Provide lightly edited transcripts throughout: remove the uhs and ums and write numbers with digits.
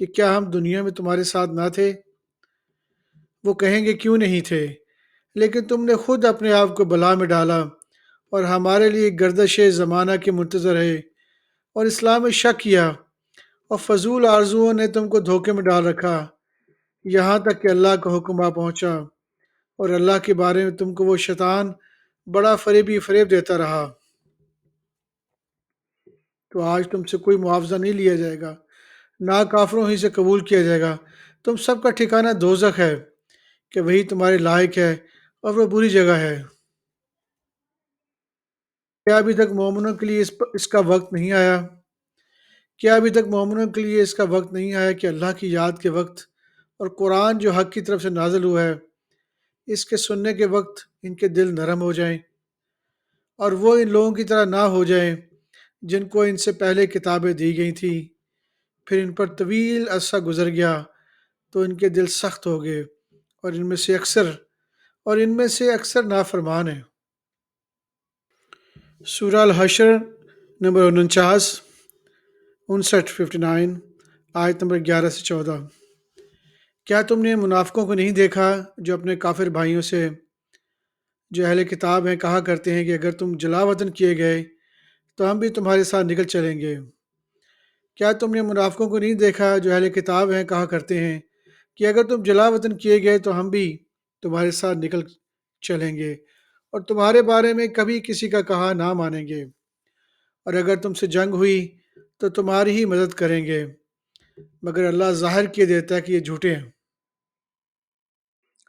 کہ کیا ہم دنیا میں تمہارے ساتھ نہ تھے؟ وہ کہیں گے کیوں نہیں تھے، لیکن تم نے خود اپنے آپ کو بلا میں ڈالا اور ہمارے لیے گردش زمانہ کے منتظر ہے اور اسلام میں شک کیا اور فضول آرزوؤں نے تم کو دھوکے میں ڈال رکھا، یہاں تک کہ اللہ کا حکم آ پہنچا اور اللہ کے بارے میں تم کو وہ شیطان بڑا فریب دیتا رہا۔ تو آج تم سے کوئی معاوضہ نہیں لیا جائے گا، نہ کافروں ہی سے قبول کیا جائے گا۔ تم سب کا ٹھکانہ دوزخ ہے کہ وہی تمہارے لائق ہے اور وہ بری جگہ ہے۔ کیا ابھی تک مومنوں کے لیے اس کا وقت نہیں آیا؟ کیا ابھی تک مومنوں کے لیے اس کا وقت نہیں آیا کہ اللہ کی یاد کے وقت اور قرآن جو حق کی طرف سے نازل ہوا ہے، اس کے سننے کے وقت ان کے دل نرم ہو جائیں اور وہ ان لوگوں کی طرح نہ ہو جائیں جن کو ان سے پہلے کتابیں دی گئی تھیں، پھر ان پر طویل عرصہ گزر گیا تو ان کے دل سخت ہو گئے اور ان میں سے اکثر نافرمان ہیں۔ سورہ الحشر نمبر 59 آیت نمبر 11 سے 14۔ کیا تم نے منافقوں کو نہیں دیکھا جو اپنے کافر بھائیوں سے جو اہل کتاب ہیں کہا کرتے ہیں کہ اگر تم جلا وطن کیے گئے تو ہم بھی تمہارے ساتھ نکل چلیں گے؟ کیا تم نے منافقوں کو نہیں دیکھا جو اہل کتاب ہیں کہا کرتے ہیں کہ اگر تم جلا وطن کیے گئے تو ہم بھی تمہارے ساتھ نکل چلیں گے اور تمہارے بارے میں کبھی کسی کا کہا نہ مانیں گے، اور اگر تم سے جنگ ہوئی تو تمہاری ہی مدد کریں گے، مگر اللہ ظاہر کیے دیتا ہے کہ یہ جھوٹے ہیں۔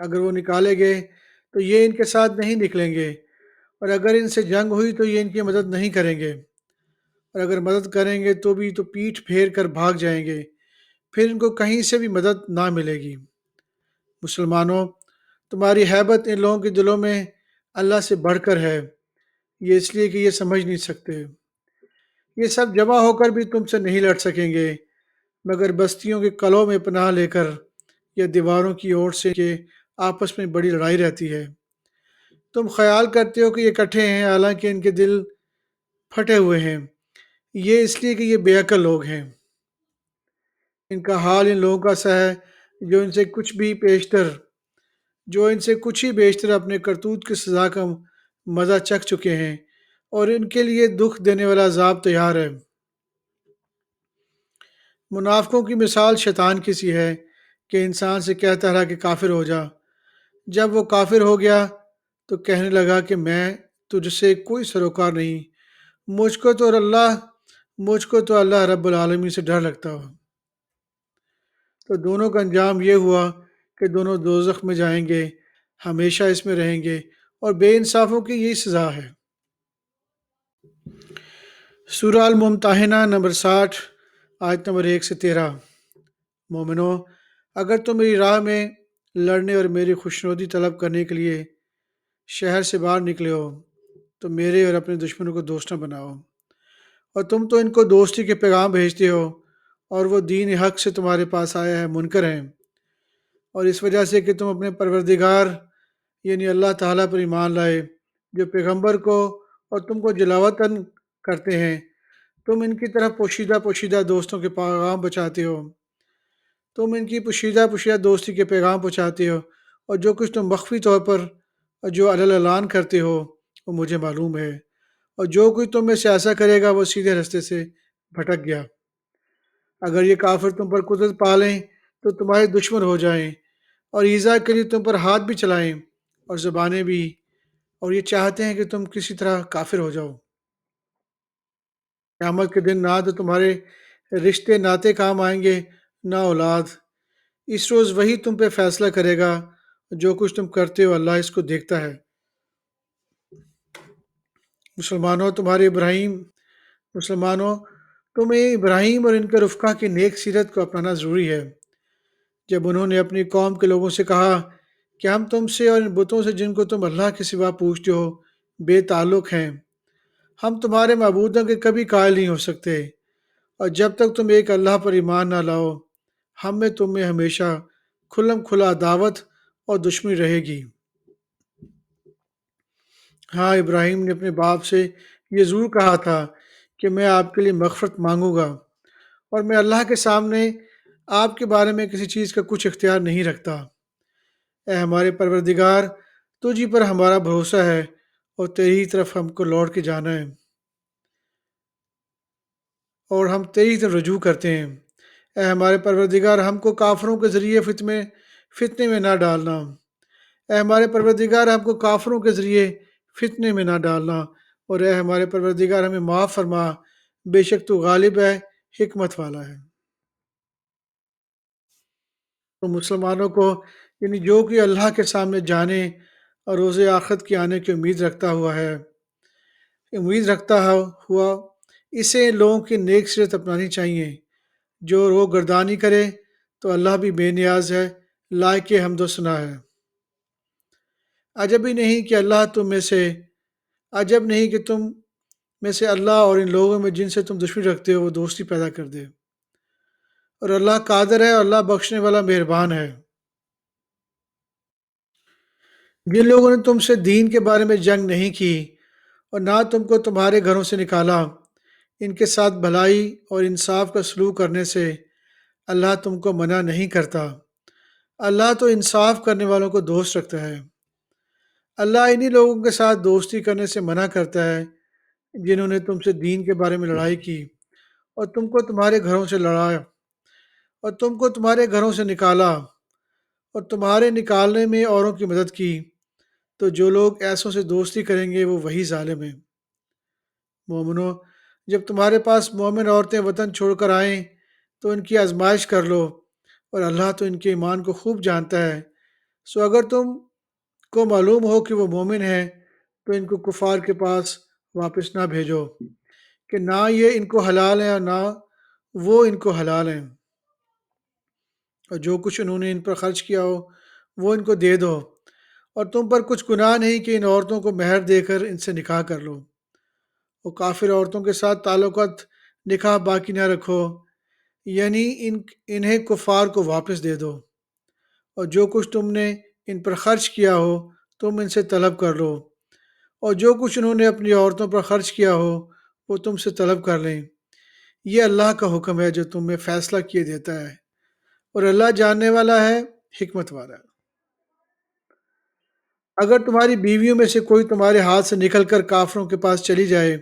اگر وہ نکالے گئے تو یہ ان کے ساتھ نہیں نکلیں گے، اور اگر ان سے جنگ ہوئی تو یہ ان کی مدد نہیں کریں گے، اور اگر مدد کریں گے تو بھی تو پیٹھ پھیر کر بھاگ جائیں گے، پھر ان کو کہیں سے بھی مدد نہ ملے گی۔ مسلمانوں، تمہاری ہیبت ان لوگوں کے دلوں میں اللہ سے بڑھ کر ہے، یہ اس لیے کہ یہ سمجھ نہیں سکتے۔ یہ سب جمع ہو کر بھی تم سے نہیں لڑ سکیں گے، مگر بستیوں کے قلعوں میں پناہ لے کر یا دیواروں کی اوٹ سے کہ آپس میں بڑی لڑائی رہتی ہے۔ تم خیال کرتے ہو کہ یہ اکٹھے ہیں، حالانکہ ان کے دل پھٹے ہوئے ہیں، یہ اس لیے کہ یہ بے عقل لوگ ہیں۔ ان کا حال ان لوگوں کا سا ہے جو ان سے کچھ ہی بیشتر اپنے کرتوت کی سزا کا مزہ چکھ چکے ہیں، اور ان کے لیے دکھ دینے والا عذاب تیار ہے۔ منافقوں کی مثال شیطان کی سی ہے کہ انسان سے کہتا رہا کہ کافر ہو جا، جب وہ کافر ہو گیا تو کہنے لگا کہ میں تجھ سے کوئی سروکار نہیں، مجھ کو تو اللہ رب العالمین سے ڈر لگتا ہو۔ تو دونوں کا انجام یہ ہوا کہ دونوں دوزخ میں جائیں گے، ہمیشہ اس میں رہیں گے، اور بے انصافوں کی یہی سزا ہے۔ سورہ الممتحنہ نمبر 60 آیت نمبر 1 سے 13۔ مومنو، اگر تم میری راہ میں لڑنے اور میری خوشنودی طلب کرنے کے لیے شہر سے باہر نکلے ہو تو میرے اور اپنے دشمنوں کو دوست نہ بناؤ، اور تم تو ان کو دوستی کے پیغام بھیجتے ہو اور وہ دین حق سے تمہارے پاس آیا ہے منکر ہیں، اور اس وجہ سے کہ تم اپنے پروردگار یعنی اللہ تعالیٰ پر ایمان لائے جو پیغمبر کو اور تم کو جلاوطن کرتے ہیں، تم ان کی طرف پوشیدہ دوستوں کے پیغام بچاتے ہو، دوستی کے پیغام پہنچاتے ہو، اور جو کچھ تم مخفی طور پر اور جو اعلان کرتے ہو وہ مجھے معلوم ہے، اور جو کوئی تم میں سے ایسا کرے گا وہ سیدھے رستے سے بھٹک گیا۔ اگر یہ کافر تم پر قدرت پالیں تو تمہارے دشمن ہو جائیں اور ایذا کے لیے تم پر ہاتھ بھی چلائیں اور زبانیں بھی، اور یہ چاہتے ہیں کہ تم کسی طرح کافر ہو جاؤ۔ قیامت کے دن نہ تو تمہارے رشتے ناتے کام آئیں گے، نہ اولاد۔ اس روز وہی تم پہ فیصلہ کرے گا، جو کچھ تم کرتے ہو اللہ اس کو دیکھتا ہے۔ مسلمانوں تمہیں ابراہیم اور ان کے رفقا کی نیک سیرت کو اپنانا ضروری ہے، جب انہوں نے اپنی قوم کے لوگوں سے کہا کہ ہم تم سے اور ان بتوں سے جن کو تم اللہ کے سوا پوجتے ہو بے تعلق ہیں، ہم تمہارے معبودوں کے کبھی قائل نہیں ہو سکتے، اور جب تک تم ایک اللہ پر ایمان نہ لاؤ تم میں ہمیشہ کھلم کھلا عداوت اور دشمنی رہے گی۔ ہاں، ابراہیم نے اپنے باپ سے یہ ضرور کہا تھا کہ میں آپ کے لیے مغفرت مانگوں گا، اور میں اللہ کے سامنے آپ کے بارے میں کسی چیز کا کچھ اختیار نہیں رکھتا۔ اے ہمارے پروردگار، تجھ ہی پر ہمارا بھروسہ ہے اور تیری طرف ہم کو لوٹ کے جانا ہے اور ہم تیری طرف رجوع کرتے ہیں۔ اے ہمارے پروردگار، ہم کو کافروں کے ذریعے فتنے میں نہ ڈالنا۔ اے ہمارے پروردگار، ہم کو کافروں کے ذریعے فتنے میں نہ ڈالنا، اور اے ہمارے پروردگار ہمیں معاف فرما، بے شک تو غالب ہے، حکمت والا ہے۔ تو مسلمانوں کو یعنی جو کہ اللہ کے سامنے جانے اور روز آخرت کے آنے کی امید رکھتا ہوا اسے لوگوں کی نیک سیرت اپنانی چاہیے۔ جو رو گردانی کرے تو اللہ بھی بے نیاز ہے، لائق حمد و ثنا ہے۔ عجب ہی نہیں کہ اللہ تم میں سے عجب نہیں کہ تم میں سے اللہ اور ان لوگوں میں جن سے تم دشمنی رکھتے ہو وہ دوستی پیدا کر دے، اور اللہ قادر ہے اور اللہ بخشنے والا مہربان ہے۔ جن لوگوں نے تم سے دین کے بارے میں جنگ نہیں کی اور نہ تم کو تمہارے گھروں سے نکالا، ان کے ساتھ بھلائی اور انصاف کا سلوک کرنے سے اللہ تم کو منع نہیں کرتا۔ اللہ تو انصاف کرنے والوں کو دوست رکھتا ہے۔ اللہ انہی لوگوں کے ساتھ دوستی کرنے سے منع کرتا ہے جنہوں نے تم سے دین کے بارے میں لڑائی کی اور تم کو تمہارے گھروں سے لڑایا اور تم کو تمہارے گھروں سے نکالا اور تمہارے نکالنے میں اوروں کی مدد کی، تو جو لوگ ایسوں سے دوستی کریں گے وہ وہی ظالم ہیں۔ مومنو، جب تمہارے پاس مومن عورتیں وطن چھوڑ کر آئیں تو ان کی آزمائش کر لو، اور اللہ تو ان کے ایمان کو خوب جانتا ہے۔ سو اگر تم کو معلوم ہو کہ وہ مومن ہیں تو ان کو کفار کے پاس واپس نہ بھیجو کہ نہ یہ ان کو حلال ہیں اور نہ وہ ان کو حلال ہیں، اور جو کچھ انہوں نے ان پر خرچ کیا ہو وہ ان کو دے دو، اور تم پر کچھ گناہ نہیں کہ ان عورتوں کو مہر دے کر ان سے نکاح کر لو۔ وہ کافر عورتوں کے ساتھ تعلقات نکاح باقی نہ رکھو، یعنی انہیں کفار کو واپس دے دو، اور جو کچھ تم نے ان پر خرچ کیا ہو تم ان سے طلب کر لو، اور جو کچھ انہوں نے اپنی عورتوں پر خرچ کیا ہو وہ تم سے طلب کر لیں۔ یہ اللہ کا حکم ہے جو تمہیں فیصلہ کیے دیتا ہے، اور اللہ جاننے والا ہے، حکمت والا ہے۔ اگر تمہاری بیویوں میں سے کوئی تمہارے ہاتھ سے نکل کر کافروں کے پاس چلی جائے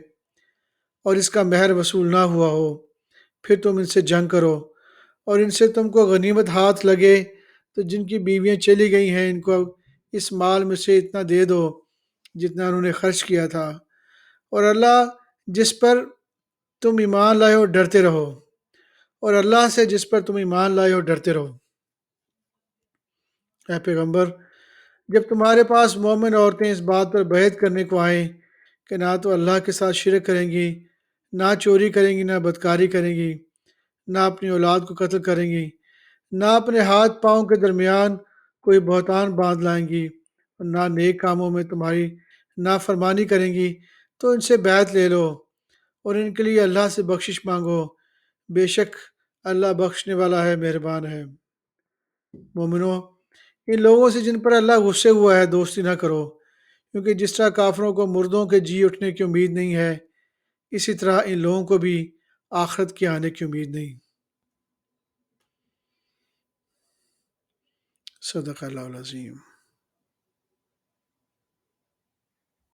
اور اس کا مہر وصول نہ ہوا ہو، پھر تم ان سے جنگ کرو اور ان سے تم کو غنیمت ہاتھ لگے تو جن کی بیویاں چلی گئی ہیں ان کو اس مال میں سے اتنا دے دو جتنا انہوں نے خرچ کیا تھا، اور اللہ جس پر تم ایمان لائے ہو ڈرتے رہو، اور اللہ سے جس پر تم ایمان لائے ہو ڈرتے رہو۔ اے پیغمبر، جب تمہارے پاس مومن عورتیں اس بات پر بیعت کرنے کو آئیں کہ نہ تو اللہ کے ساتھ شرک کریں گی، نہ چوری کریں گی، نہ بدکاری کریں گی، نہ اپنی اولاد کو قتل کریں گی، نہ اپنے ہاتھ پاؤں کے درمیان کوئی بہتان باندھ لائیں گی، اور نہ نیک کاموں میں تمہاری نافرمانی کریں گی، تو ان سے بیعت لے لو اور ان کے لیے اللہ سے بخشش مانگو، بے شک اللہ بخشنے والا ہے، مہربان ہے۔ مومنو، ان لوگوں سے جن پر اللہ غصے ہوا ہے دوستی نہ کرو، کیونکہ جس طرح کافروں کو مردوں کے جی اٹھنے کی امید نہیں ہے، اسی طرح ان لوگوں کو بھی آخرت کے آنے کی امید نہیں۔ صدق اللہ العظیم۔